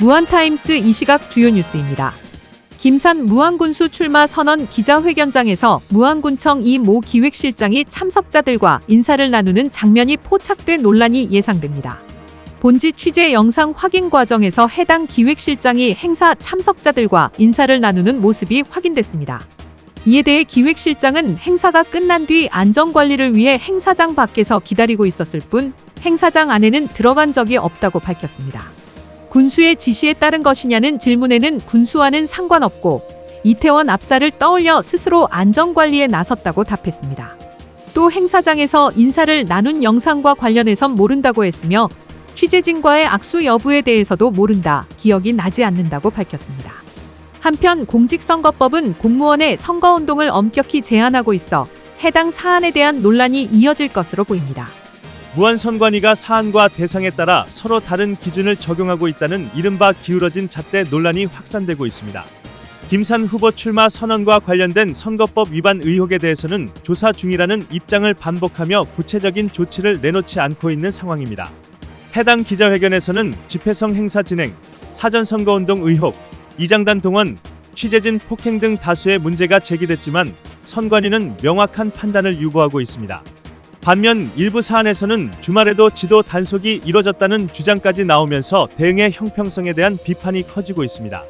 무한타임스 이 시각 주요 뉴스입니다. 김산 무안군수 출마 선언 기자회견장에서 무안군청 이 모 기획실장이 참석자들과 인사를 나누는 장면이 포착된 논란이 예상됩니다. 본지 취재 영상 확인 과정에서 해당 기획실장이 행사 참석자들과 인사를 나누는 모습이 확인됐습니다. 이에 대해 기획실장은 행사가 끝난 뒤 안전관리를 위해 행사장 밖에서 기다리고 있었을 뿐 행사장 안에는 들어간 적이 없다고 밝혔습니다. 군수의 지시에 따른 것이냐는 질문에는 군수와는 상관없고 이태원 압사를 떠올려 스스로 안전관리에 나섰다고 답했습니다. 또 행사장에서 인사를 나눈 영상과 관련해선 모른다고 했으며 취재진과의 악수 여부에 대해서도 모른다, 기억이 나지 않는다고 밝혔습니다. 한편 공직선거법은 공무원의 선거운동을 엄격히 제한하고 있어 해당 사안에 대한 논란이 이어질 것으로 보입니다. 무안선관위가 사안과 대상에 따라 서로 다른 기준을 적용하고 있다는 이른바 기울어진 잣대 논란이 확산되고 있습니다. 김산 후보 출마 선언과 관련된 선거법 위반 의혹에 대해서는 조사 중이라는 입장을 반복하며 구체적인 조치를 내놓지 않고 있는 상황입니다. 해당 기자회견에서는 집회성 행사 진행, 사전선거운동 의혹, 이장단 동원, 취재진 폭행 등 다수의 문제가 제기됐지만 선관위는 명확한 판단을 유보하고 있습니다. 반면 일부 사안에서는 주말에도 지도 단속이 이뤄졌다는 주장까지 나오면서 대응의 형평성에 대한 비판이 커지고 있습니다.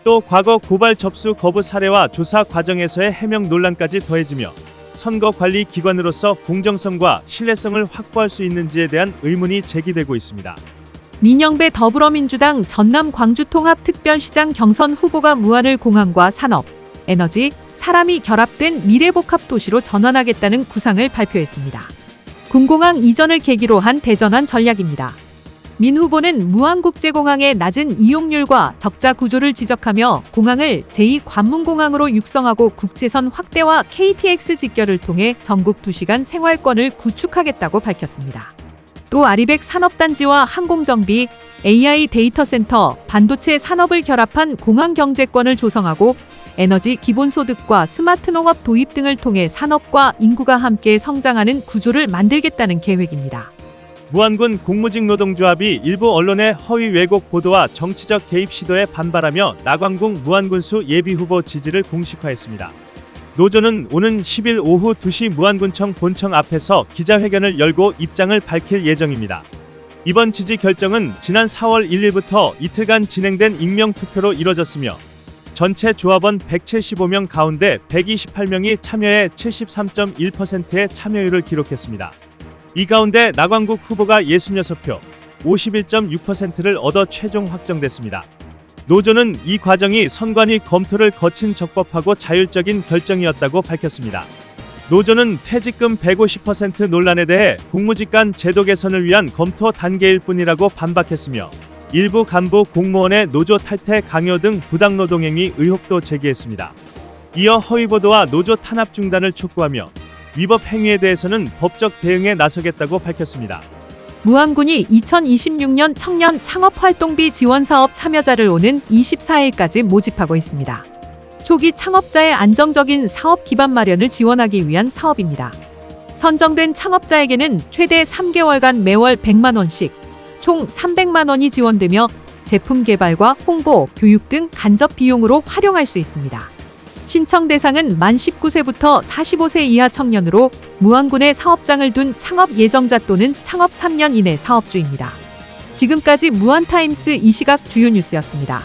또 과거 고발 접수 거부 사례와 조사 과정에서의 해명 논란까지 더해지며 선거관리기관으로서 공정성과 신뢰성을 확보할 수 있는지에 대한 의문이 제기되고 있습니다. 민영배 더불어민주당 전남 광주통합특별시장 경선 후보가 무안을 공항과 산업, 에너지, 사람이 결합된 미래복합도시로 전환하겠다는 구상을 발표했습니다. 군공항 이전을 계기로 한 대전환 전략입니다. 민 후보는 무안국제공항의 낮은 이용률과 적자 구조를 지적하며 공항을 제2관문공항으로 육성하고 국제선 확대와 KTX 직결을 통해 전국 2시간 생활권을 구축하겠다고 밝혔습니다. 또 아리백 산업단지와 항공정비, AI 데이터센터, 반도체 산업을 결합한 공항 경제권을 조성하고 에너지 기본소득과 스마트 농업 도입 등을 통해 산업과 인구가 함께 성장하는 구조를 만들겠다는 계획입니다. 무안군 공무직 노동조합이 일부 언론의 허위 왜곡 보도와 정치적 개입 시도에 반발하며 나광궁 무안군수 예비후보 지지를 공식화했습니다. 노조는 오는 10일 오후 2시 무안군청 본청 앞에서 기자회견을 열고 입장을 밝힐 예정입니다. 이번 지지 결정은 지난 4월 1일부터 이틀간 진행된 익명투표로 이뤄졌으며 전체 조합원 175명 가운데 128명이 참여해 73.1%의 참여율을 기록했습니다. 이 가운데 나광국 후보가 66표, 51.6%를 얻어 최종 확정됐습니다. 노조는 이 과정이 선관위 검토를 거친 적법하고 자율적인 결정이었다고 밝혔습니다. 노조는 퇴직금 150% 논란에 대해 공무직 간 제도 개선을 위한 검토 단계일 뿐이라고 반박했으며 일부 간부 공무원의 노조 탈퇴 강요 등 부당노동행위 의혹도 제기했습니다. 이어 허위보도와 노조 탄압 중단을 촉구하며 위법 행위에 대해서는 법적 대응에 나서겠다고 밝혔습니다. 무안군이 2026년 청년 창업활동비 지원사업 참여자를 오는 24일까지 모집하고 있습니다. 초기 창업자의 안정적인 사업 기반 마련을 지원하기 위한 사업입니다. 선정된 창업자에게는 최대 3개월간 매월 100만 원씩 총 300만 원이 지원되며 제품 개발과 홍보, 교육 등 간접 비용으로 활용할 수 있습니다. 신청 대상은 만 19세부터 45세 이하 청년으로 무안군에 사업장을 둔 창업 예정자 또는 창업 3년 이내 사업주입니다. 지금까지 무안타임스 이 시각 주요 뉴스였습니다.